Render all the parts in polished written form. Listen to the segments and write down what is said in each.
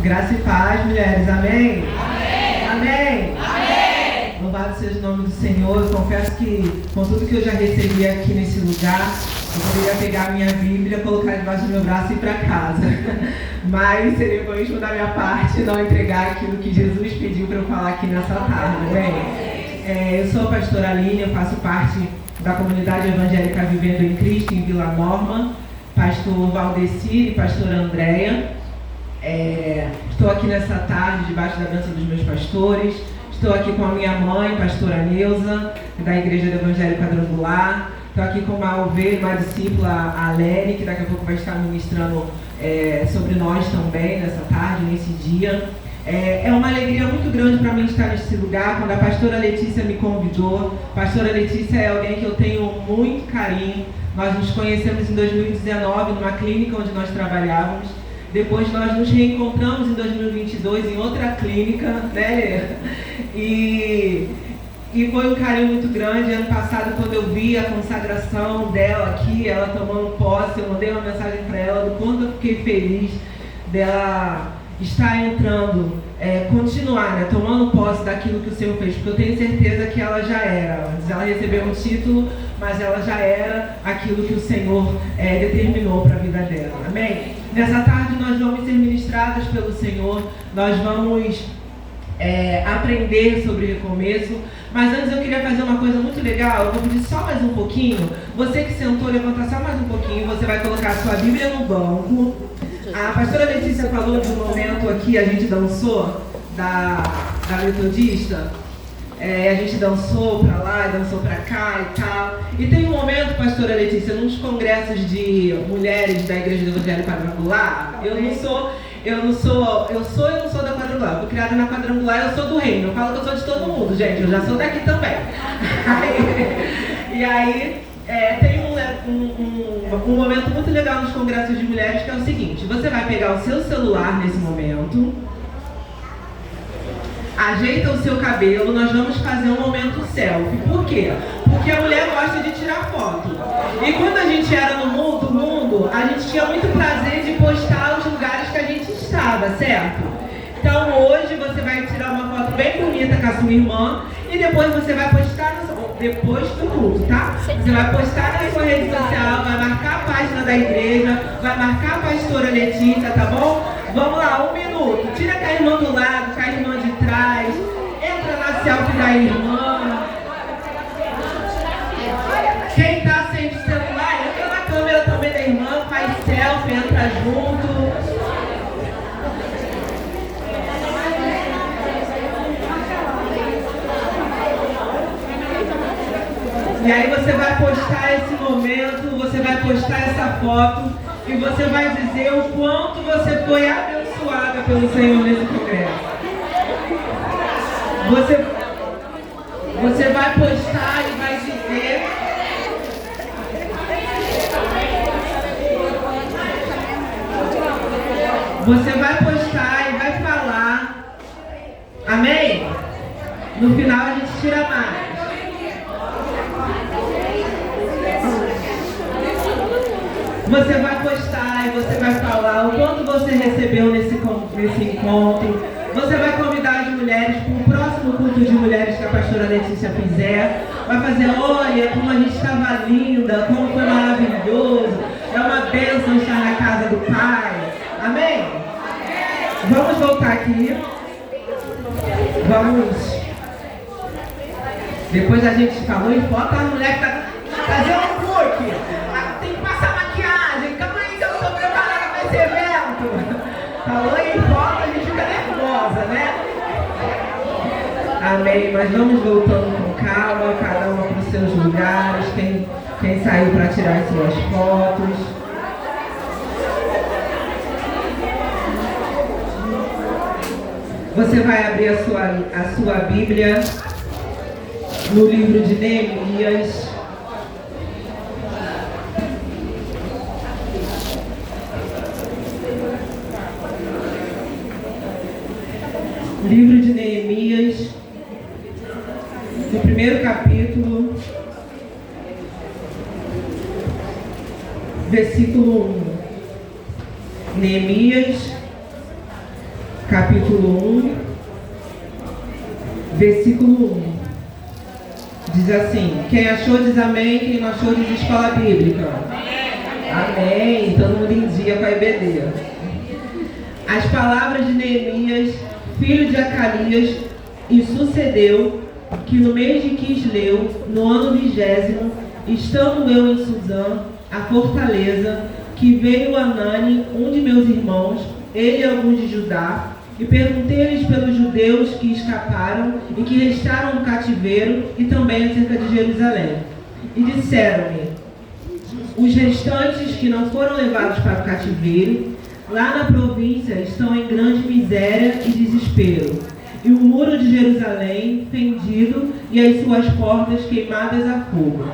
Graça e paz, mulheres. Amém? Amém. Amém. Amém. Louvado seja o nome do Senhor. Eu confesso que, com tudo que eu já recebi aqui nesse lugar, eu poderia pegar a minha Bíblia, colocar debaixo do meu braço e ir para casa. Mas seria egoísmo da minha parte não entregar aquilo que Jesus pediu para eu falar aqui nessa tarde. Amém? Eu sou a pastora Aline, eu faço parte da comunidade evangélica Vivendo em Cristo, em Vila Norma. Pastor Valdecir e pastora Andréia. Estou aqui nessa tarde debaixo da bênção dos meus pastores. Estou aqui com a minha mãe, pastora Neuza, da Igreja do Evangelho Quadrangular. Estou aqui com uma ovelha, uma discípula, a Lene, que daqui a pouco vai estar ministrando sobre nós também, nessa tarde, nesse dia. É uma alegria muito grande para mim estar nesse lugar. Quando a pastora Letícia me convidou, a pastora Letícia é alguém que eu tenho muito carinho. Nós nos conhecemos em 2019 numa clínica onde nós trabalhávamos. Depois nós nos reencontramos em 2022 em outra clínica, né? E foi um carinho muito grande. Ano passado, quando eu vi a consagração dela aqui, ela tomando posse, eu mandei uma mensagem para ela do quanto eu fiquei feliz dela estar entrando, continuar, né, tomando posse daquilo que o Senhor fez, porque eu tenho certeza que ela já era. Antes ela recebeu um título, mas ela já era aquilo que o Senhor determinou para a vida dela. Amém? Nessa tarde nós vamos ser ministradas pelo Senhor, nós vamos aprender sobre recomeço, mas antes eu queria fazer uma coisa muito legal. Eu vou pedir só mais um pouquinho. Você que sentou, levanta só mais um pouquinho, você vai colocar a sua Bíblia no banco. A pastora Letícia falou de um momento aqui, a gente dançou, da metodista. A gente dançou pra lá, dançou pra cá e tal. E tem um momento, pastora Letícia, nos congressos de mulheres da Igreja do Evangelho Quadrangular. Eu não sou da Quadrangular. Eu fui criada na Quadrangular, eu sou do reino. Eu falo que eu sou de todo mundo, gente. Eu já sou daqui também. E aí, tem um momento muito legal nos congressos de mulheres, que é o seguinte: você vai pegar o seu celular nesse momento, ajeita o seu cabelo, nós vamos fazer um momento selfie. Por quê? Porque a mulher gosta de tirar foto. E quando a gente era no mundo, a gente tinha muito prazer de postar os lugares que a gente estava, certo? Então hoje você vai tirar uma foto bem bonita com a sua irmã e depois você vai postar, depois do culto, tá? Você vai postar na sua rede social, vai marcar a página da igreja, vai marcar a pastora Letícia, tá bom? Vamos lá, 1 minuto. Tira com a irmã do lado, com a irmã de trás, entra na selfie da irmã. Quem tá sem celular, entra na câmera também da irmã, faz selfie, entra junto. E aí você vai postar esse momento, você vai postar essa foto e você vai dizer o quanto você foi abençoada pelo Senhor nesse congresso. Você vai postar e vai dizer. Você vai postar e vai falar. Amém? No final a gente tira mais. Você vai postar e você vai falar o quanto você recebeu nesse encontro. Você vai convidar as mulheres para o próximo culto de mulheres que a pastora Letícia fizer. Vai fazer: olha como a gente estava linda, como foi maravilhoso. É uma bênção estar na casa do Pai. Amém? Vamos voltar aqui. Vamos. Depois a gente falou em foto, a mulher que está fazendo um look. Tem que passar maquiagem. Calma aí que eu não estou preparada para esse evento. Falou em foto, a gente fica nervosa, né? Amém. Mas vamos voltando com calma, cada uma para os seus lugares. Quem saiu para tirar as suas fotos. Você vai abrir a sua Bíblia no livro de Neemias. Livro de Neemias, no primeiro capítulo, versículo 1. Neemias, capítulo 1, versículo 1. Diz assim: quem achou diz amém, quem não achou diz escola bíblica. Amém. Todo mundo em dia com a EBD. As palavras de Neemias, filho de Acalias, e sucedeu que no mês de Quisleu, no ano 20º, estando eu em Suzã, a fortaleza, que veio Anani, um de meus irmãos, ele e alguns de Judá, e perguntei-lhes pelos judeus que escaparam e que restaram no cativeiro, e também acerca de Jerusalém. E disseram-me: os restantes que não foram levados para o cativeiro, lá na província, estão em grande miséria e desespero, e o muro de Jerusalém fendido e as suas portas queimadas a fogo.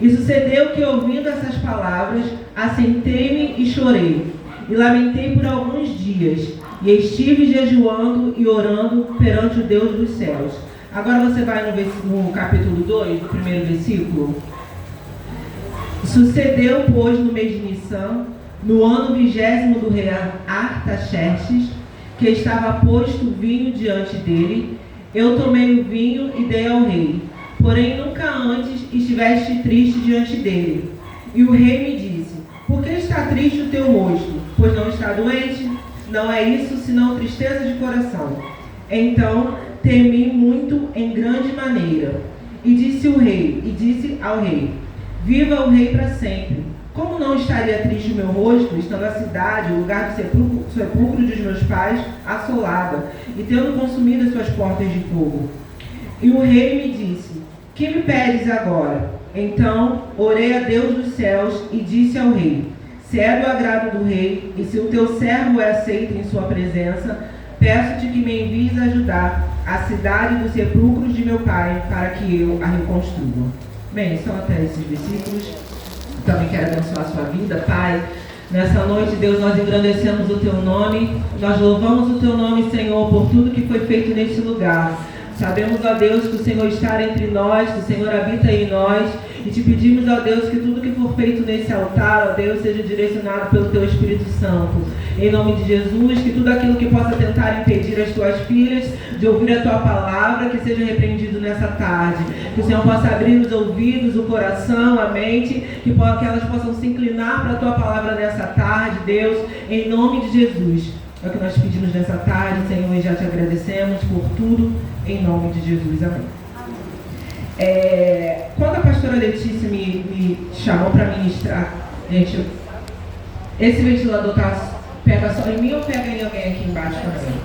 E sucedeu que, ouvindo essas palavras, assentei-me e chorei, e lamentei por alguns dias, e estive jejuando e orando perante o Deus dos céus. Agora você vai no capítulo 2, no primeiro versículo. Sucedeu, pois, no mês de Nissan, no ano 20º do rei Artaxerxes, que estava posto vinho diante dele, eu tomei o vinho e dei ao rei. Porém, nunca antes estiveste triste diante dele. E o rei me disse: por que está triste o teu rosto? Pois não está doente? Não é isso, senão tristeza de coração. Então temi muito em grande maneira. E disse ao rei: viva o rei para sempre. Como não estaria triste o meu rosto, estando a cidade, o lugar do sepulcro dos meus pais, assolada, e tendo consumido as suas portas de fogo? E o rei me disse: que me pedes agora? Então orei a Deus dos céus e disse ao rei: se é do agrado do rei, e se o teu servo é aceito em sua presença, peço-te que me envies ajudar a cidade dos sepulcros de meu pai, para que eu a reconstrua. Bem, são até esses versículos. Também quero abençoar a sua vida, Pai. Nessa noite, Deus, nós engrandecemos o Teu nome, nós louvamos o Teu nome, Senhor, por tudo que foi feito neste lugar. Sabemos, ó Deus, que o Senhor está entre nós, que o Senhor habita em nós, e te pedimos, ó Deus, que tudo que for feito nesse altar, ó Deus, seja direcionado pelo Teu Espírito Santo. Em nome de Jesus, que tudo aquilo que possa tentar impedir as Tuas filhas de ouvir a Tua palavra, que seja repreendido nessa tarde. Que o Senhor possa abrir os ouvidos, o coração, a mente, que elas possam se inclinar para a Tua palavra nessa tarde, Deus, em nome de Jesus. É o que nós pedimos nessa tarde, Senhor, e já te agradecemos por tudo, em nome de Jesus. Amém. Quando a pastora Letícia me chamou para ministrar, gente, esse ventilador pega só em mim ou pega em alguém aqui embaixo também?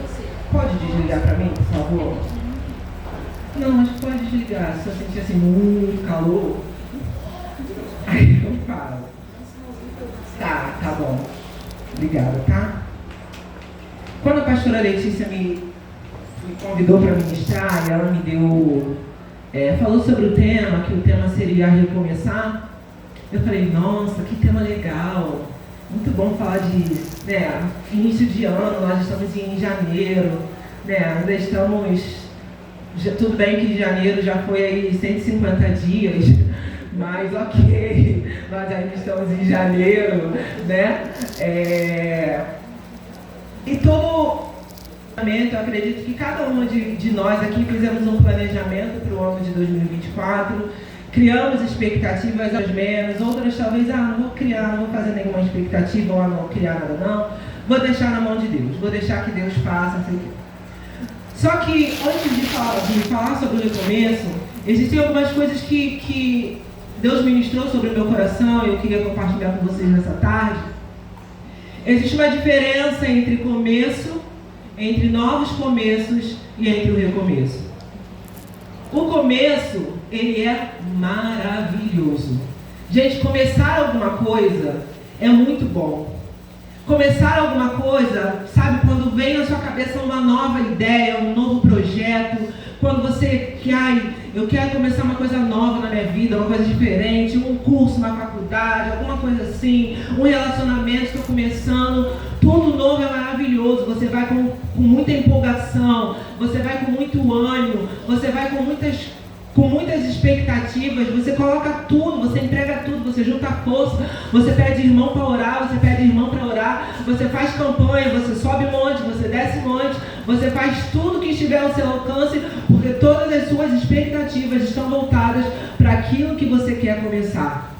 Pode desligar para mim, por favor? Não, acho que pode desligar. Se eu sentir assim muito calor, aí eu paro. Tá bom. Obrigada, tá? Quando a pastora Letícia me convidou para ministrar, e ela me deu, falou sobre o tema, que o tema seria recomeçar, eu falei: nossa, que tema legal, muito bom falar de início de ano, nós estamos em janeiro, ainda estamos, tudo bem que janeiro já foi aí 150 dias, mas ok, nós ainda estamos em janeiro, E todo planejamento, eu acredito que cada uma de nós aqui fizemos um planejamento para o ano de 2024, criamos expectativas, às menos, outras talvez, não vou criar, não vou fazer nenhuma expectativa, ou não vou criar nada não, vou deixar na mão de Deus, vou deixar que Deus faça, assim. Só que antes de falar sobre o recomeço, existem algumas coisas que Deus ministrou sobre o meu coração e eu queria compartilhar com vocês nessa tarde. Existe uma diferença entre começo, entre novos começos e entre o recomeço. O começo, ele é maravilhoso. Gente, começar alguma coisa é muito bom. Começar alguma coisa, sabe, quando vem na sua cabeça uma nova ideia, um novo projeto, quando você eu quero começar uma coisa nova na minha vida, uma coisa diferente, um curso na faculdade, alguma coisa assim, um relacionamento, estou começando, tudo novo é maravilhoso, você vai com muita empolgação, você vai com muito ânimo, você vai com muitas expectativas, você coloca tudo, você entrega tudo, você junta força, você pede irmão para orar, você pede irmão para orar, você faz campanha, você sobe monte, você desce monte, você faz tudo que estiver ao seu alcance, porque todas as suas expectativas estão voltadas para aquilo que você quer começar.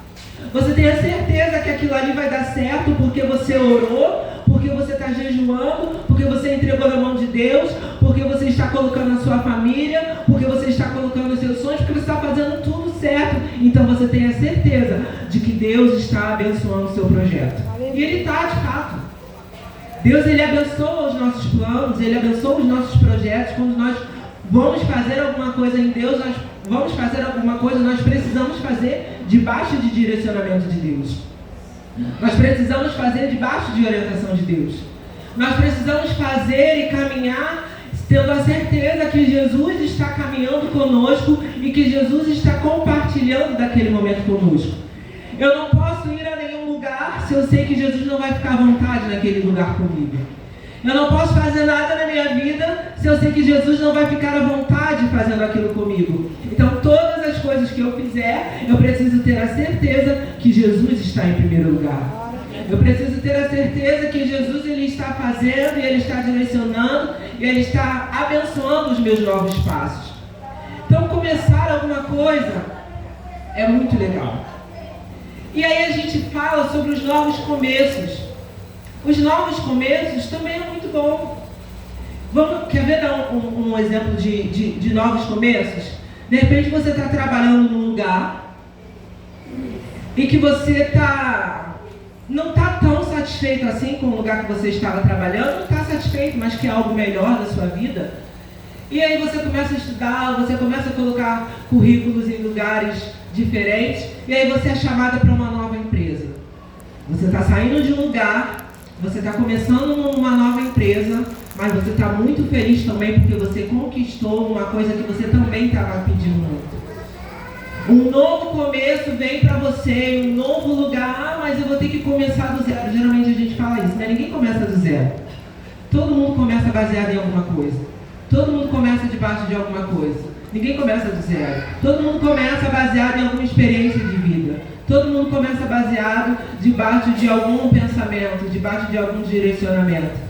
Você tem a certeza que aquilo ali vai dar certo porque você orou, porque você está jejuando, porque você entregou na mão de Deus, porque você está colocando a sua família, porque você está colocando os seus sonhos, porque você está fazendo tudo certo. Então você tem a certeza de que Deus está abençoando o seu projeto. E Ele está, de fato. Deus, Ele abençoa os nossos planos, Ele abençoa os nossos projetos. Quando nós vamos fazer alguma coisa em Deus, nós precisamos fazer debaixo de direcionamento de Deus. Nós precisamos fazer debaixo de orientação de Deus. Nós precisamos fazer e caminhar tendo a certeza que Jesus está caminhando conosco e que Jesus está compartilhando daquele momento conosco. Eu não posso ir a nenhum lugar se eu sei que Jesus não vai ficar à vontade naquele lugar comigo. Eu não posso fazer nada na minha vida se eu sei que Jesus não vai ficar à vontade fazendo aquilo comigo. Então, todas as coisas que eu fizer, eu preciso ter a certeza que Jesus está em primeiro lugar. Eu preciso ter a certeza que Jesus, Ele está fazendo, e Ele está direcionando, e Ele está abençoando os meus novos passos. Então, começar alguma coisa é muito legal. E aí a gente fala sobre os novos começos. Os novos começos também é muito bom. Quer ver dar um exemplo de novos começos? De repente você está trabalhando num lugar e que você não está tão satisfeito assim com o lugar que você estava trabalhando, não está satisfeito, mas quer algo melhor da sua vida. E aí você começa a estudar, você começa a colocar currículos em lugares diferentes, e aí você é chamada para uma nova empresa. Você está saindo de um lugar, você está começando numa nova empresa, mas você está muito feliz também porque você conquistou uma coisa que você também estava pedindo muito. Um novo começo vem para você, um novo lugar, mas eu vou ter que começar do zero. Geralmente a gente fala isso, né? Ninguém começa do zero. Todo mundo começa baseado em alguma coisa. Todo mundo começa debaixo de alguma coisa. Ninguém começa do zero. Todo mundo começa baseado em alguma experiência de vida. Todo mundo começa baseado debaixo de algum pensamento, debaixo de algum direcionamento.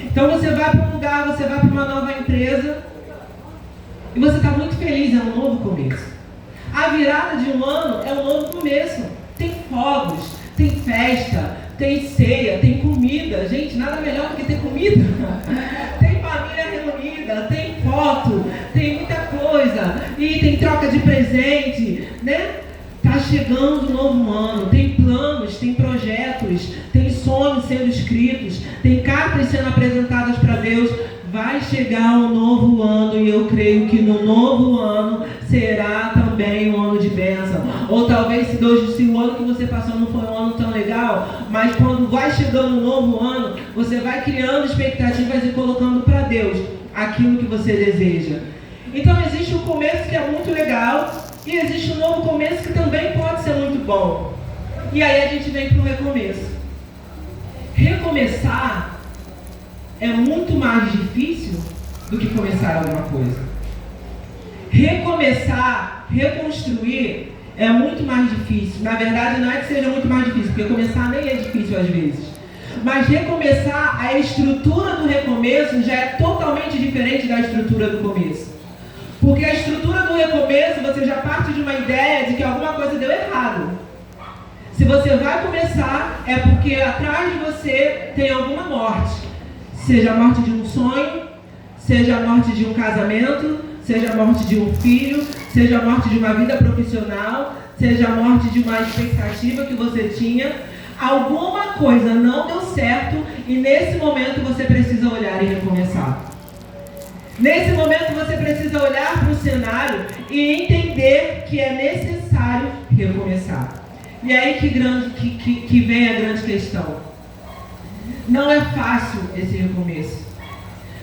Então você vai para um lugar, você vai para uma nova empresa e você está muito feliz, é um novo começo. A virada de um ano é um novo começo. Tem fogos, tem festa, tem ceia, tem comida. Gente, nada melhor do que ter comida. Tem família reunida, tem foto, tem muita coisa. E tem troca de presente, né? Está chegando um novo ano, tem planos, tem projetos, tem sonhos sendo escritos, tem cartas sendo apresentadas para Deus. Vai chegar um novo ano e eu creio que no novo ano será também um ano de bênção. Ou talvez se o ano que você passou não foi um ano tão legal, mas quando vai chegando um novo ano, você vai criando expectativas e colocando para Deus aquilo que você deseja. Então existe um começo que é muito legal e existe um novo começo que também pode ser muito bom. E aí a gente vem para o recomeço. Recomeçar é muito mais difícil do que começar alguma coisa. Recomeçar, reconstruir é muito mais difícil. Na verdade, não é que seja muito mais difícil, porque começar nem é difícil às vezes. Mas recomeçar, a estrutura do recomeço já é totalmente diferente da estrutura do começo. Porque a estrutura do recomeço, você já parte de uma ideia de que alguma coisa deu errado. Se você vai começar, é porque atrás de você tem alguma morte. Seja a morte de um sonho, seja a morte de um casamento, seja a morte de um filho, seja a morte de uma vida profissional, seja a morte de uma expectativa que você tinha. Alguma coisa não deu certo e nesse momento você precisa olhar e recomeçar. Nesse momento você precisa olhar para o cenário e entender que é necessário recomeçar. E aí que vem a grande questão. Não é fácil esse recomeço.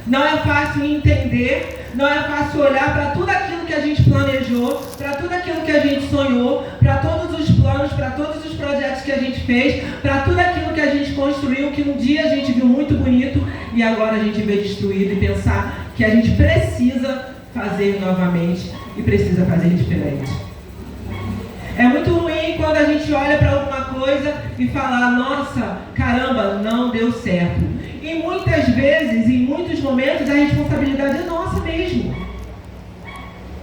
Não é fácil entender, não é fácil olhar para tudo aquilo que a gente planejou, para tudo aquilo que a gente sonhou, para todos os planos, para todos os projetos que a gente fez, para tudo aquilo que a gente construiu, que um dia a gente viu muito bonito e agora a gente vê destruído e pensar que a gente precisa fazer novamente e precisa fazer diferente. É muito ruim quando quando a gente olha para alguma coisa e fala, nossa, caramba, não deu certo. E muitas vezes, em muitos momentos, a responsabilidade é nossa mesmo.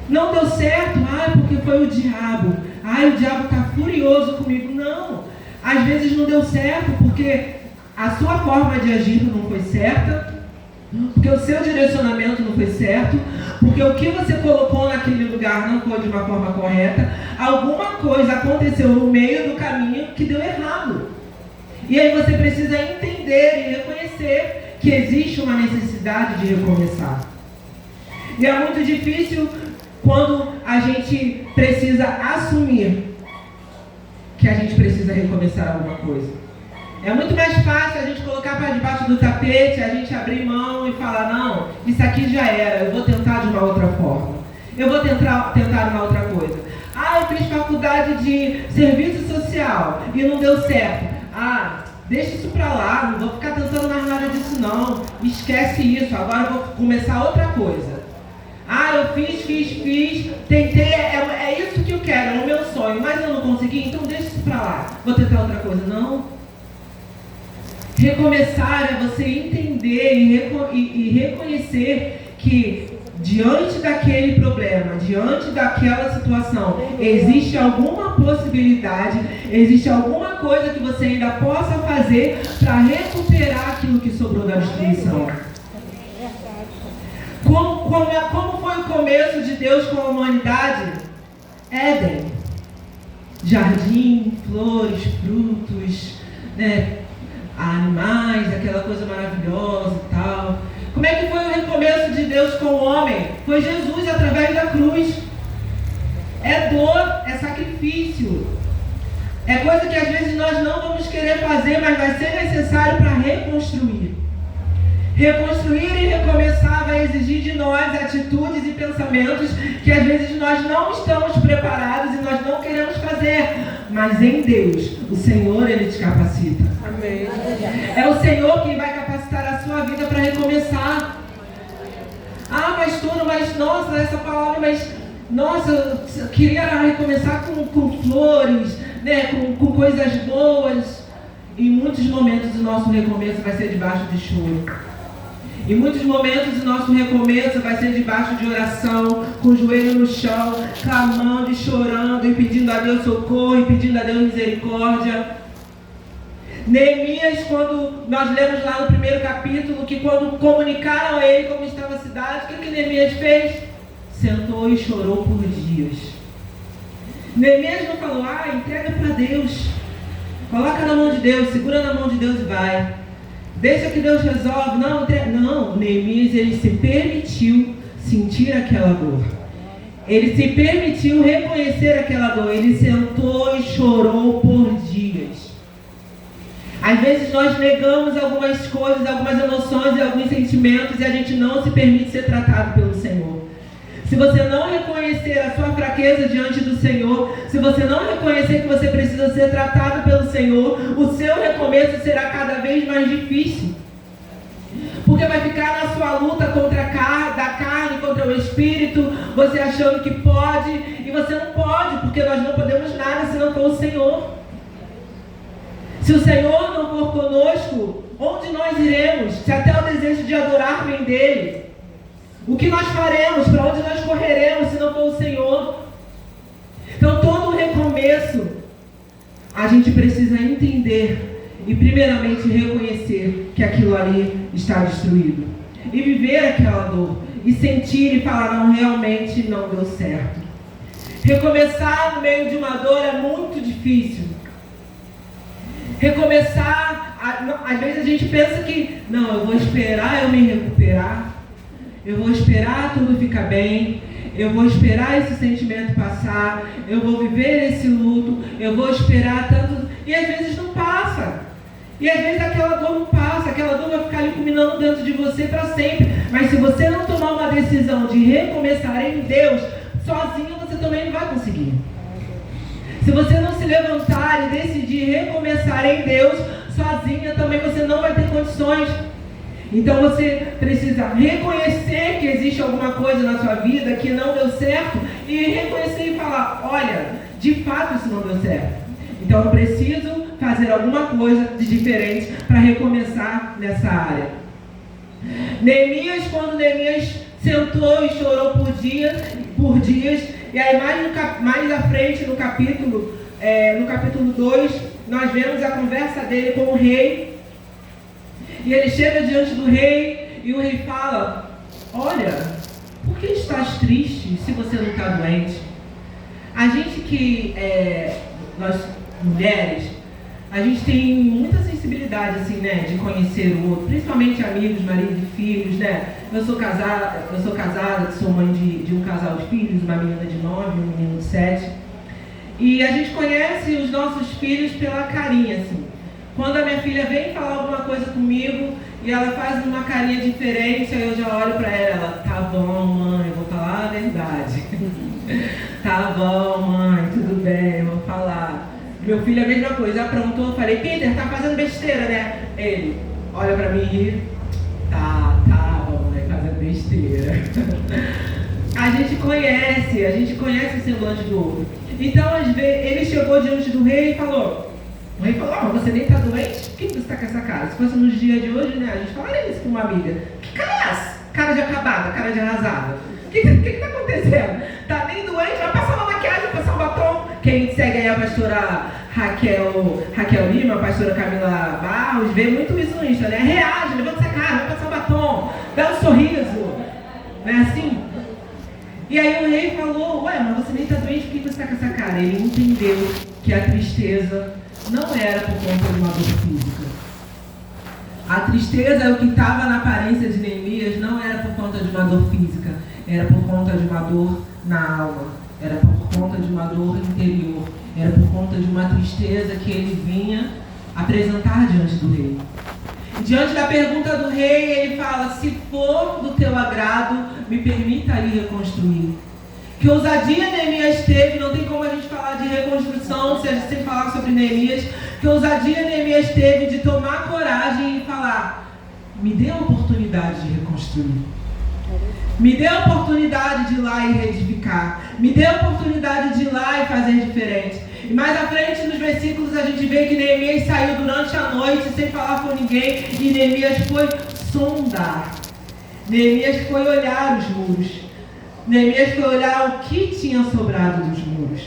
Não deu certo, porque foi o diabo. O diabo está furioso comigo. Não, às vezes não deu certo porque a sua forma de agir não foi certa, porque o seu direcionamento não foi certo, porque o que você colocou naquele lugar não foi de uma forma correta. Alguma coisa aconteceu no meio do caminho que deu errado. E aí você precisa entender e reconhecer que existe uma necessidade de recomeçar. E é muito difícil quando a gente precisa assumir que a gente precisa recomeçar alguma coisa. É muito mais fácil a gente colocar para debaixo do tapete, a gente abrir mão e falar, não, isso aqui já era, eu vou tentar de uma outra forma. Eu vou tentar uma outra coisa. Eu fiz faculdade de serviço social e não deu certo. Deixa isso para lá, não vou ficar tentando mais nada disso não. Esquece isso, agora eu vou começar outra coisa. Eu fiz, tentei, é isso que eu quero, é o meu sonho, mas eu não consegui, então deixa isso para lá. Vou tentar outra coisa. Não. Recomeçar é você entender e reconhecer que diante daquele problema, diante daquela situação, existe alguma possibilidade, existe alguma coisa que você ainda possa fazer para recuperar aquilo que sobrou da destruição. Como foi o começo de Deus com a humanidade? Éden. Jardim, flores, frutos, animais, aquela coisa maravilhosa e tal. Como é que foi o recomeço de Deus com o homem? Foi Jesus através da cruz. É dor, é sacrifício. É coisa que às vezes nós não vamos querer fazer, mas vai ser necessário para reconstruir. Reconstruir e recomeçar vai exigir de nós atitudes e pensamentos que às vezes nós não estamos preparados e nós não queremos fazer. Mas em Deus, o Senhor, Ele te capacita. Amém. É o Senhor quem vai capacitar a sua vida para recomeçar. Mas nossa, essa palavra, nossa, eu queria recomeçar com flores, com coisas boas. Em muitos momentos o nosso recomeço vai ser debaixo de choro. Em muitos momentos o nosso recomeço vai ser debaixo de oração, com o joelho no chão, clamando e chorando e pedindo a Deus socorro e pedindo a Deus misericórdia. Neemias, quando nós lemos lá no primeiro capítulo, que quando comunicaram a ele como estava a cidade, o que Neemias fez? Sentou e chorou por dias. Neemias não falou, entrega para Deus, coloca na mão de Deus, segura na mão de Deus e vai. Deixa que Deus resolve. Não, Neemias, ele se permitiu sentir aquela dor. Ele se permitiu reconhecer aquela dor. Ele sentou e chorou por dias. Às vezes nós negamos algumas coisas, algumas emoções e alguns sentimentos e a gente não se permite ser tratado pelo Senhor. Se você não reconhecer a sua fraqueza diante do Senhor, se você não reconhecer que você precisa ser tratado pelo Senhor, o seu recomeço será cada vez mais difícil. Porque vai ficar na sua luta contra da carne, contra o Espírito, você achando que pode, e você não pode, porque nós não podemos nada se não for o Senhor. Se o Senhor não for conosco, onde nós iremos? Se até o desejo de adorar vem dele. O que nós faremos? Para onde nós correremos se não for o Senhor? Então todo recomeço a gente precisa entender e primeiramente reconhecer que aquilo ali está destruído. E viver aquela dor. E sentir e falar, não, realmente não deu certo. Recomeçar no meio de uma dor é muito difícil. Recomeçar, às vezes a gente pensa que, não, eu vou esperar eu me recuperar. Eu vou esperar tudo ficar bem, eu vou esperar esse sentimento passar, eu vou viver esse luto, eu vou esperar tanto, e às vezes não passa. E às vezes aquela dor não passa, aquela dor vai ficar ali culminando dentro de você para sempre. Mas se você não tomar uma decisão de recomeçar em Deus, sozinho você também não vai conseguir. Se você não se levantar e decidir recomeçar em Deus, sozinha também você não vai ter condições. Então você precisa reconhecer que existe alguma coisa na sua vida que não deu certo e reconhecer e falar, olha, de fato isso não deu certo. Então eu preciso fazer alguma coisa de diferente para recomeçar nessa área. Neemias, quando Neemias sentou e chorou por dias, e aí mais à frente no capítulo 2, nós vemos a conversa dele com o rei. E ele chega diante do rei e o rei fala: olha, por que estás triste se você não está doente? A gente nós mulheres, a gente tem muita sensibilidade assim, né, de conhecer o outro, principalmente amigos, marido e filhos, né? Eu sou casada, sou mãe de um casal de filhos, uma menina de 9 e um menino de 7. E a gente conhece os nossos filhos pela carinha, assim. Quando a minha filha vem falar alguma coisa comigo e ela faz uma carinha diferente, aí eu já olho pra ela: tá bom, mãe, eu vou falar a verdade. Tá bom, mãe, tudo bem, eu vou falar. Meu filho a mesma coisa, aprontou, eu falei: Peter, tá fazendo besteira, né? Ele olha pra mim e ri: tá, mãe, fazendo besteira. A gente conhece o semblante do outro. Então, às vezes, ele chegou diante do rei e falou: o rei falou: mas você nem está doente? Por que você está com essa cara? Se fosse nos dias de hoje, né, a gente falaria isso com uma amiga: que cara é essa? Cara de acabada, cara de arrasada. O que está acontecendo? Tá nem doente? Vai passar uma maquiagem, vai passar um batom? Quem segue aí a pastora Raquel Lima, a pastora Camila Barros, vê muito isso no Insta, né? Reage, levanta essa cara, vai passar um batom, dá um sorriso. Não é assim? E aí o rei falou: ué, mas você nem está doente, por que você está com essa cara? Ele entendeu que a tristeza não era por conta de uma dor física. A tristeza, o que estava na aparência de Neemias, não era por conta de uma dor física, era por conta de uma dor na alma, era por conta de uma dor interior, era por conta de uma tristeza que ele vinha apresentar diante do rei. Diante da pergunta do rei, ele fala: se for do teu agrado, me permita ir reconstruir. Que ousadia Neemias teve, não tem como a gente falar de reconstrução sem falar sobre Neemias. Que ousadia Neemias teve de tomar coragem e falar: me dê a oportunidade de reconstruir. Me dê a oportunidade de ir lá e reedificar. Me dê a oportunidade de ir lá e fazer diferente. E mais à frente nos versículos a gente vê que Neemias saiu durante a noite sem falar com ninguém. E Neemias foi sondar. Neemias foi olhar os muros. Neemias foi olhar o que tinha sobrado dos muros.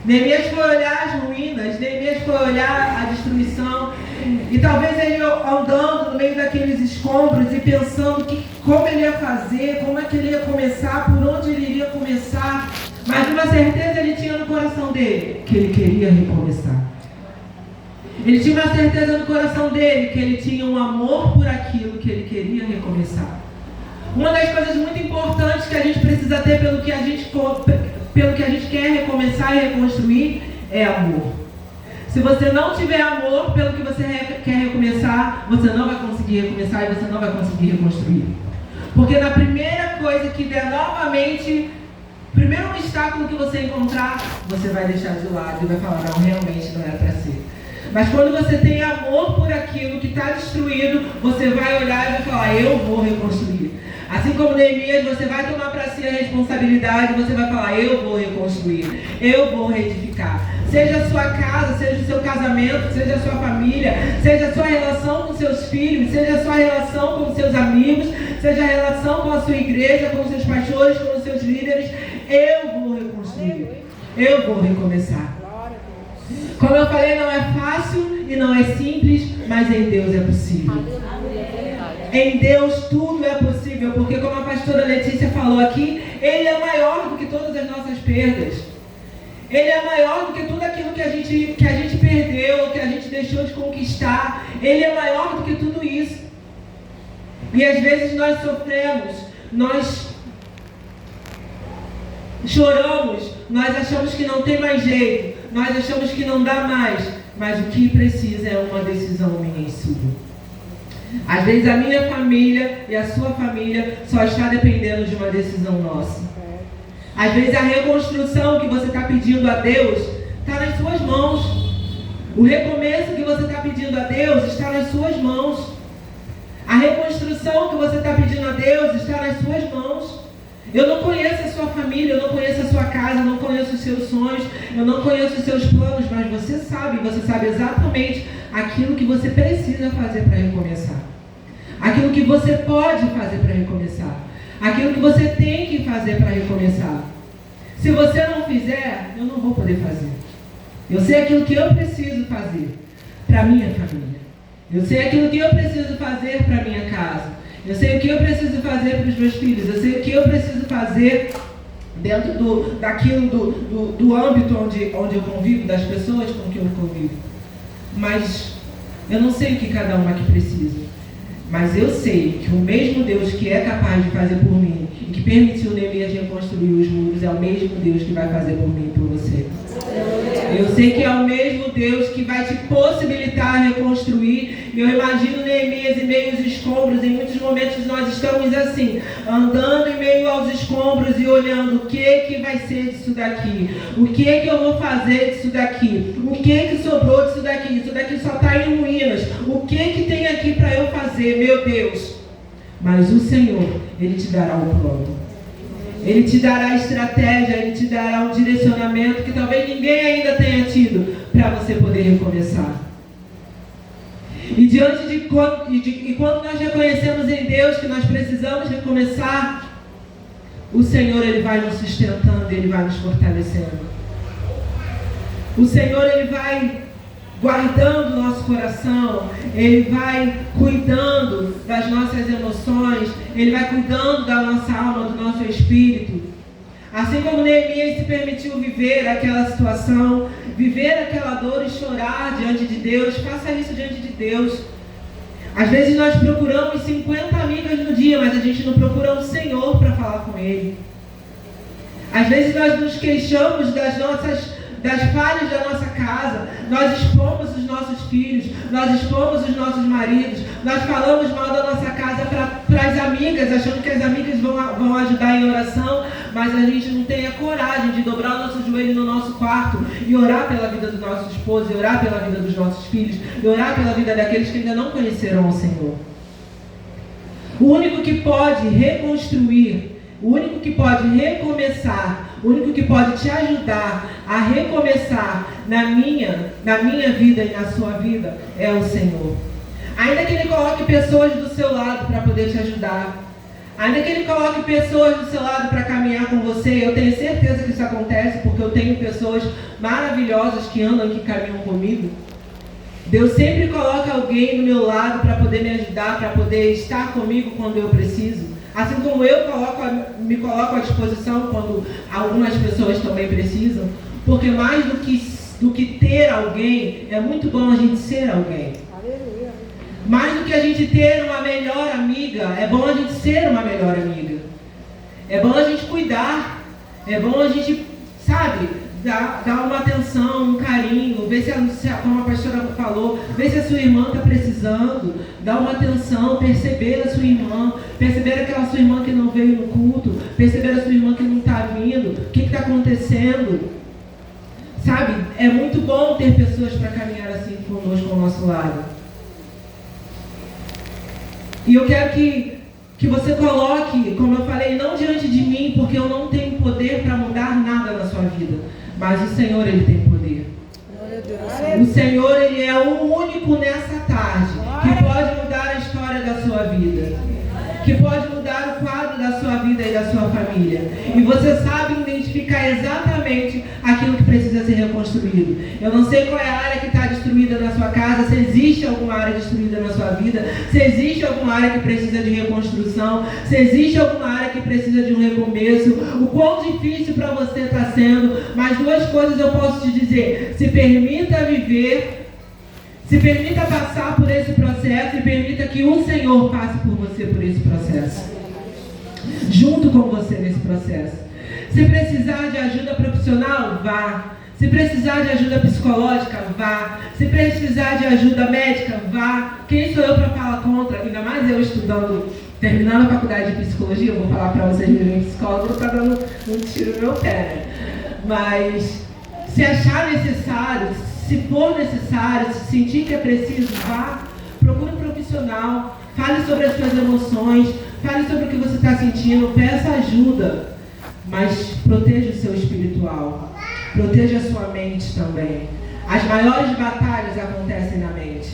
Neemias foi olhar as ruínas. Neemias foi olhar a destruição. E talvez ele andando no meio daqueles escombros e pensando como ele ia fazer, como é que ele ia começar, por onde ele iria começar. Mas uma certeza ele tinha no coração dele: que ele queria recomeçar. Ele tinha uma certeza no coração dele que ele tinha um amor por aquilo que ele queria recomeçar. Uma das coisas muito importantes que a gente precisa ter pelo que a gente quer recomeçar e reconstruir é amor. Se você não tiver amor pelo que você quer recomeçar, você não vai conseguir recomeçar e você não vai conseguir reconstruir. Porque na primeira coisa que der novamente, primeiro obstáculo que você encontrar, você vai deixar de lado e vai falar: não, realmente não era para ser. Mas quando você tem amor por aquilo que está destruído, você vai olhar e vai falar: eu vou reconstruir. Assim como Neemias, você vai tomar para si a responsabilidade, você vai falar: eu vou reconstruir, eu vou reedificar. Seja a sua casa, seja o seu casamento, seja a sua família, seja a sua relação com seus filhos, seja a sua relação com seus amigos, seja a relação com a sua igreja, com os seus pastores, com os seus líderes. Eu vou reconstruir, eu vou recomeçar. Como eu falei, não é fácil e não é simples, mas em Deus é possível. Em Deus tudo é possível, porque como a pastora Letícia falou aqui, Ele é maior do que todas as nossas perdas. Ele é maior do que tudo aquilo que a gente perdeu, que a gente deixou de conquistar. Ele é maior do que tudo isso. E às vezes nós sofremos, nós choramos, nós achamos que não tem mais jeito, nós achamos que não dá mais, mas o que precisa é uma decisão minha e sua. Às vezes a minha família e a sua família só está dependendo de uma decisão nossa. Às vezes a reconstrução que você está pedindo a Deus está nas suas mãos. O recomeço que você está pedindo a Deus está nas suas mãos. A reconstrução que você está pedindo a Deus está nas suas mãos. Eu não conheço a sua família, eu não conheço a sua casa, eu não conheço os seus sonhos, eu não conheço os seus planos, mas você sabe exatamente aquilo que você precisa fazer para recomeçar. Aquilo que você pode fazer para recomeçar. Aquilo que você tem que fazer para recomeçar. Se você não fizer, eu não vou poder fazer. Eu sei aquilo que eu preciso fazer para a minha família. Eu sei aquilo que eu preciso fazer para a minha casa. Eu sei o que eu preciso fazer para os meus filhos. Eu sei o que eu preciso fazer dentro do âmbito onde eu convivo, das pessoas com quem eu convivo. Mas eu não sei o que cada um aqui precisa. Mas eu sei que o mesmo Deus que é capaz de fazer por mim e que permitiu Neemias reconstruir os muros é o mesmo Deus que vai fazer por mim e por você. Eu sei que é o mesmo Deus que vai te possibilitar reconstruir. Eu imagino Neemias em meio aos escombros. Em muitos momentos nós estamos assim, andando em meio aos escombros e olhando o que vai ser disso daqui. O que eu vou fazer disso daqui? O que sobrou disso daqui? Isso daqui só está em ruínas. O que tem aqui para eu fazer, meu Deus? Mas o Senhor, Ele te dará o plano. Ele te dará estratégia, Ele te dará um direcionamento que talvez ninguém ainda tenha tido para você poder recomeçar. E quando nós reconhecemos em Deus que nós precisamos recomeçar, o Senhor Ele vai nos sustentando, Ele vai nos fortalecendo. O Senhor Ele vai guardando o nosso coração, Ele vai cuidando das nossas emoções, Ele vai cuidando da nossa alma, do nosso espírito. Assim como Neemias se permitiu viver aquela situação, viver aquela dor e chorar diante de Deus, faça isso diante de Deus. Às vezes nós procuramos 50 amigas no dia, mas a gente não procura o Senhor para falar com Ele. Às vezes nós nos queixamos das falhas da nossa casa, nós expomos os nossos filhos, nós expomos os nossos maridos, nós falamos mal da nossa casa para as amigas, achando que as amigas vão ajudar em oração, mas a gente não tem a coragem de dobrar o nosso joelho no nosso quarto e orar pela vida do nosso esposo, e orar pela vida dos nossos filhos, e orar pela vida daqueles que ainda não conheceram o Senhor. O único que pode reconstruir, o único que pode recomeçar, o único que pode te ajudar a recomeçar na minha vida e na sua vida é o Senhor. Ainda que Ele coloque pessoas do seu lado para poder te ajudar, ainda que Ele coloque pessoas do seu lado para caminhar com você, eu tenho certeza que isso acontece porque eu tenho pessoas maravilhosas que andam e que caminham comigo. Deus sempre coloca alguém do meu lado para poder me ajudar, para poder estar comigo quando eu preciso. Assim como eu me coloco à disposição quando algumas pessoas também precisam. Porque mais do que ter alguém, é muito bom a gente ser alguém. Aleluia. Mais do que a gente ter uma melhor amiga, é bom a gente ser uma melhor amiga. É bom a gente cuidar. É bom a gente, dar uma atenção, um carinho, ver como a pastora falou, ver se a sua irmã está precisando, dar uma atenção, perceber a sua irmã, perceber aquela sua irmã que não veio no culto, perceber a sua irmã que não está vindo, o que está acontecendo. É muito bom ter pessoas para caminhar assim conosco ao nosso lado. E eu quero que você coloque, como eu falei, não diante de mim, porque eu não tenho poder para mudar nada na sua vida. Mas o Senhor, Ele tem poder. O Senhor, Ele é o único nessa tarde que pode mudar a história da sua vida, que pode mudar o quadro da sua vida e da sua família. E você sabe identificar exatamente aquilo que precisa ser reconstruído. Eu não sei qual é a área que está destruída na sua casa, se existe alguma área destruída na sua vida, se existe alguma área que precisa de reconstrução, se existe alguma área que precisa de um recomeço, o quão difícil para você está sendo. Mas duas coisas eu posso te dizer: se permita viver, se permita passar por esse processo e permita que o Senhor passe por você por esse processo, junto com você nesse processo. Se precisar de ajuda profissional, vá. Se precisar de ajuda psicológica, vá. Se precisar de ajuda médica, vá. Quem sou eu para falar contra? Ainda mais eu terminando a faculdade de psicologia, eu vou falar para vocês, meu psicólogo está dando um tiro no meu pé, né? Mas se achar necessário, se for necessário, se sentir que é preciso, vá. Procure um profissional. Fale sobre as suas emoções. Fale sobre o que você está sentindo, peça ajuda, mas proteja o seu espiritual, proteja a sua mente também. As maiores batalhas acontecem na mente.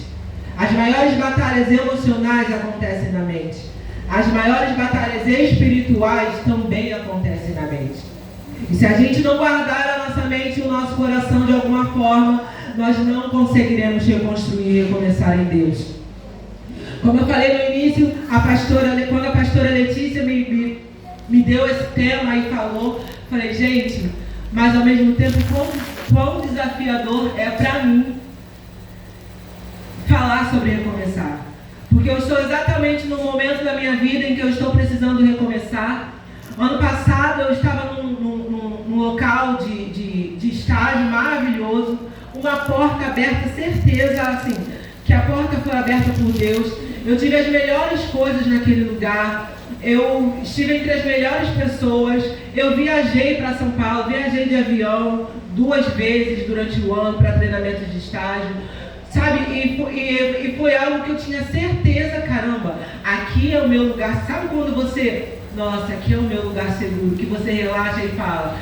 As maiores batalhas emocionais acontecem na mente. As maiores batalhas espirituais também acontecem na mente. E se a gente não guardar a nossa mente e o nosso coração de alguma forma, nós não conseguiremos reconstruir e recomeçar em Deus. Como eu falei no início, quando a pastora Letícia me deu esse tema e falou, falei, gente, mas ao mesmo tempo, quão desafiador é para mim falar sobre recomeçar. Porque eu estou exatamente no momento da minha vida em que eu estou precisando recomeçar. Ano passado eu estava num local de estágio maravilhoso, uma porta aberta, certeza assim, que a porta foi aberta por Deus. Eu tive as melhores coisas naquele lugar, eu estive entre as melhores pessoas, eu viajei para São Paulo, viajei de avião 2 vezes durante o ano para treinamento de estágio, sabe? E foi algo que eu tinha certeza, caramba, aqui é o meu lugar. Sabe quando você, nossa, aqui é o meu lugar seguro, que você relaxa e fala,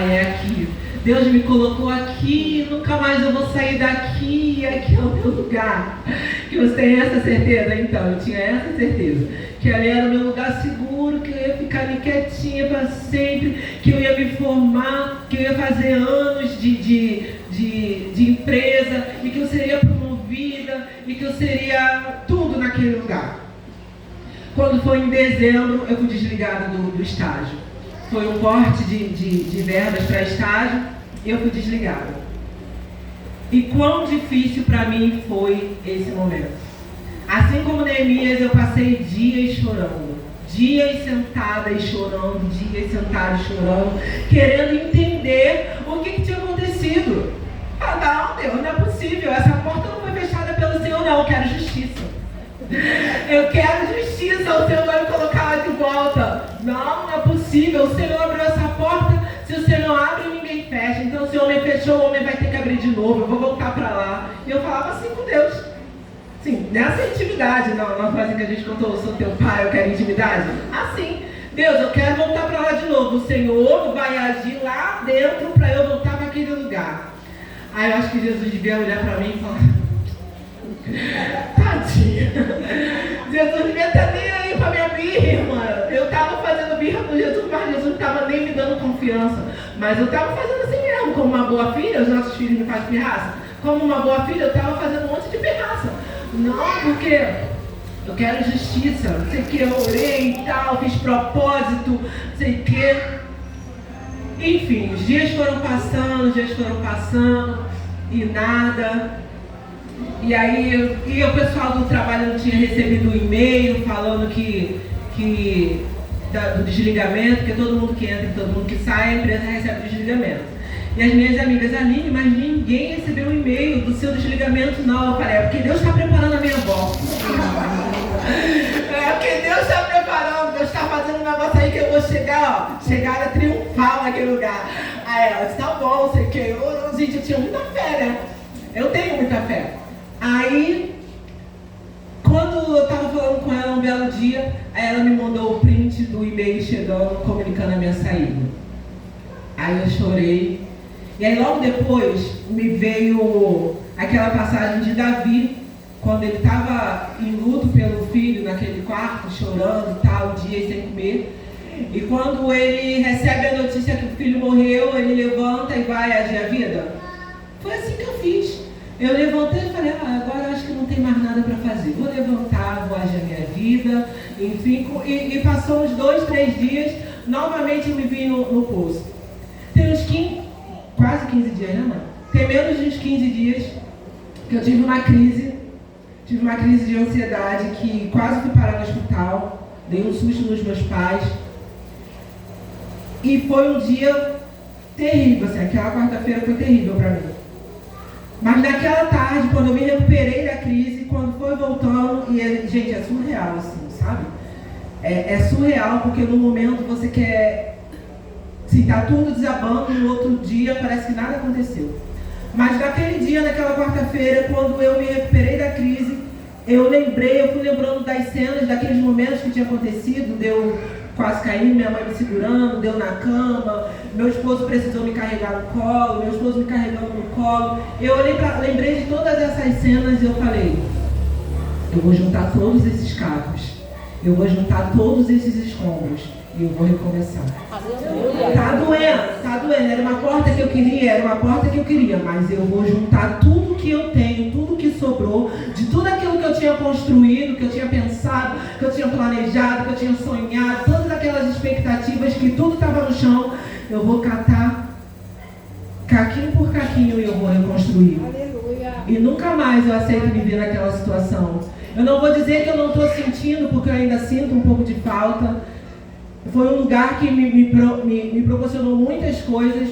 é aqui. Deus me colocou aqui, nunca mais eu vou sair daqui, aqui é o meu lugar. Que você tem essa certeza? Então, eu tinha essa certeza. Que ali era o meu lugar seguro, que eu ia ficar ali quietinha para sempre, que eu ia me formar, que eu ia fazer anos de empresa, e que eu seria promovida, e que eu seria tudo naquele lugar. Quando foi em dezembro, eu fui desligada do estágio. Foi um corte de verbas para estágio e eu fui desligada. E quão difícil para mim foi esse momento. Assim como Neemias, eu passei dias chorando. Dias sentada e chorando, dias sentada e chorando, querendo entender o que tinha acontecido. Não, Deus, não é possível. Essa porta não foi fechada pelo Senhor, não. Eu quero justiça. Eu quero justiça, o Senhor vai me colocar lá de volta. Não é possível, o Senhor abriu essa porta, se o Senhor abre, ninguém fecha. Então se o homem fechou, o homem vai ter que abrir de novo, eu vou voltar para lá. E eu falava assim com Deus. Sim, nessa intimidade, não, na frase que a gente contou, eu sou teu pai, eu quero intimidade. Assim, Deus, eu quero voltar para lá de novo. O Senhor vai agir lá dentro para eu voltar para aquele lugar. Aí eu acho que Jesus devia olhar para mim e falar, tadinha, Jesus devia estar nem aí para minha birra. Eu estava fazendo birra com Jesus, mas Jesus não estava nem me dando confiança. Mas eu estava fazendo assim mesmo, como uma boa filha. Os nossos filhos me fazem pirraça. Como uma boa filha, eu estava fazendo um monte de pirraça. Não, porque eu quero justiça, não sei o que, eu orei e tal, fiz propósito, não sei o que. Enfim, os dias foram passando e nada. E aí o pessoal do trabalho não tinha recebido um e-mail falando do desligamento, porque todo mundo que entra e todo mundo que sai, a empresa recebe o desligamento. E as minhas amigas, Aline, mas ninguém recebeu um e-mail do seu desligamento, não. Eu falei, é porque Deus está preparando a minha volta. É porque Deus está preparando, Deus está fazendo um negócio aí que eu vou chegar, chegada triunfal naquele lugar. Aí ela disse, tá bom, sei que gente, eu tinha muita fé, né? Eu tenho muita fé. Aí, quando eu estava falando com ela um belo dia, aí ela me mandou o print do e-mail chegando, comunicando a minha saída. Aí eu chorei. E aí logo depois me veio aquela passagem de Davi, quando ele estava em luto pelo filho naquele quarto, chorando, tal, dia sem comer. E quando ele recebe a notícia que o filho morreu, ele levanta e vai agir a vida. Foi assim que eu fiz. Eu levantei e falei, agora eu acho que não tem mais nada para fazer. Vou levantar, vou agir a minha vida, enfim. E passou uns 2, 3 dias, novamente eu me vi no posto. Tem uns 15, quase 15 dias, né, mãe? Tem menos de uns 15 dias que eu tive uma crise de ansiedade, que quase fui parar no hospital, dei um susto nos meus pais. E foi um dia terrível, assim, aquela quarta-feira foi terrível para mim. Mas naquela tarde, quando eu me recuperei da crise, quando foi voltando, gente, é surreal, assim, sabe? É surreal, porque no momento você quer, assim, tá tudo desabando, no outro dia parece que nada aconteceu. Mas naquele dia, naquela quarta-feira, quando eu me recuperei da crise, eu fui lembrando das cenas, daqueles momentos que tinha acontecido, deu quase caindo, minha mãe me segurando, deu na cama, meu esposo precisou me carregar no colo, meu esposo me carregando no colo. Eu lembrei de todas essas cenas e eu falei, eu vou juntar todos esses cacos, eu vou juntar todos esses escombros e eu vou recomeçar. Tá doendo, era uma porta que eu queria, mas eu vou juntar tudo que eu tenho, tudo que sobrou, de tudo aquilo que eu tinha construído, que eu tinha pensado, que eu tinha planejado, que eu tinha sonhado, todas aquelas expectativas que tudo estava no chão, eu vou catar caquinho por caquinho e eu vou reconstruir. Aleluia. E nunca mais eu aceito viver naquela situação. Eu não vou dizer que eu não estou sentindo, porque eu ainda sinto um pouco de falta. Foi um lugar que me proporcionou muitas coisas,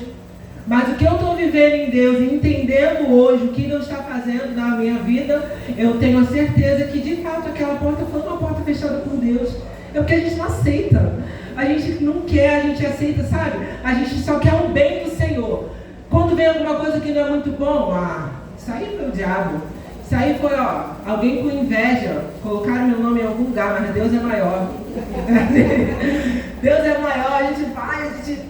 mas o que eu estou vivendo em Deus e entendendo hoje o que Deus está fazendo na minha vida, eu tenho a certeza que de fato aquela porta foi uma porta fechada por Deus. É porque a gente não aceita, a gente não quer, a gente aceita, sabe? A gente só quer o bem do Senhor. Quando vem alguma coisa que não é muito bom, isso aí foi o diabo. Isso aí foi, alguém com inveja, colocaram meu nome em algum lugar, mas Deus é maior. Deus é maior, a gente...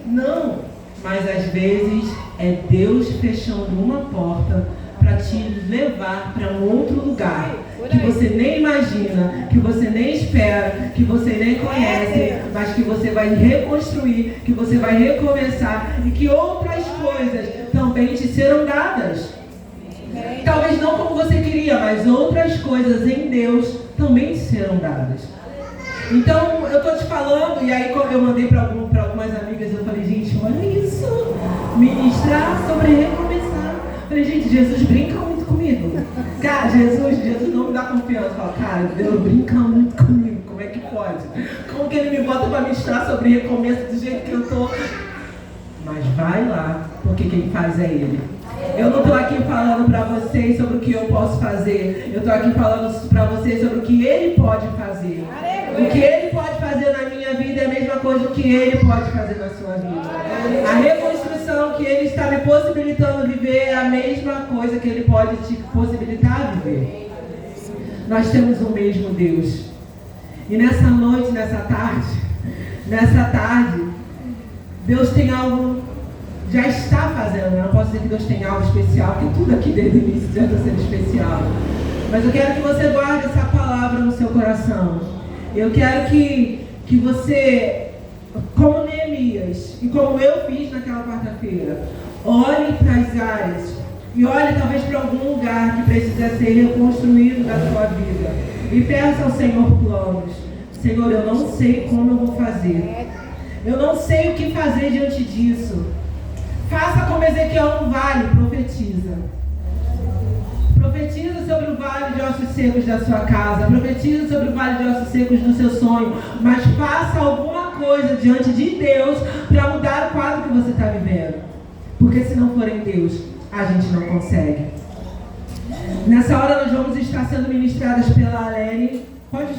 Não, mas às vezes é Deus fechando uma porta para te levar para um outro lugar que você nem imagina, que você nem espera, que você nem conhece, mas que você vai reconstruir, que você vai recomeçar e que outras coisas também te serão dadas. Talvez não como você queria, mas outras coisas em Deus também te serão dadas. Então, eu estou te falando, e aí quando eu mandei para algumas amigas, eu falei, gente, olha isso, ministrar sobre recomeçar. Eu falei, gente, Jesus brinca muito comigo. Cara, Jesus não me dá confiança. Fala, cara, Deus brinca muito comigo, como é que pode? Como que ele me bota para ministrar sobre recomeço do jeito que eu estou? Mas vai lá, porque quem faz é Ele. Eu não estou aqui falando para vocês sobre o que eu posso fazer. Eu estou aqui falando para vocês sobre o que Ele pode fazer. O que Ele pode fazer na minha vida é a mesma coisa que Ele pode fazer na sua vida. A reconstrução que Ele está me possibilitando viver é a mesma coisa que Ele pode te possibilitar viver. Nós temos o mesmo Deus. E nessa noite, nessa tarde, Deus tem algo, já está fazendo. Eu não posso dizer que Deus tem algo especial, porque tudo aqui desde o início já está sendo especial. Mas eu quero que você guarde essa palavra no seu coração. Eu quero que você, como Neemias, e como eu fiz naquela quarta-feira, olhe para as áreas e olhe talvez para algum lugar que precisa ser reconstruído da sua vida. E peça ao Senhor planos. Senhor, eu não sei como eu vou fazer. Eu não sei o que fazer diante disso. Faça como Ezequiel no vale, profetiza. Profetiza sobre o vale de ossos secos da sua casa. Profetiza sobre o vale de ossos secos do seu sonho. Mas faça alguma coisa diante de Deus para mudar o quadro que você está vivendo. Porque se não for em Deus, a gente não consegue. Nessa hora nós vamos estar sendo ministradas pela Alene. Pode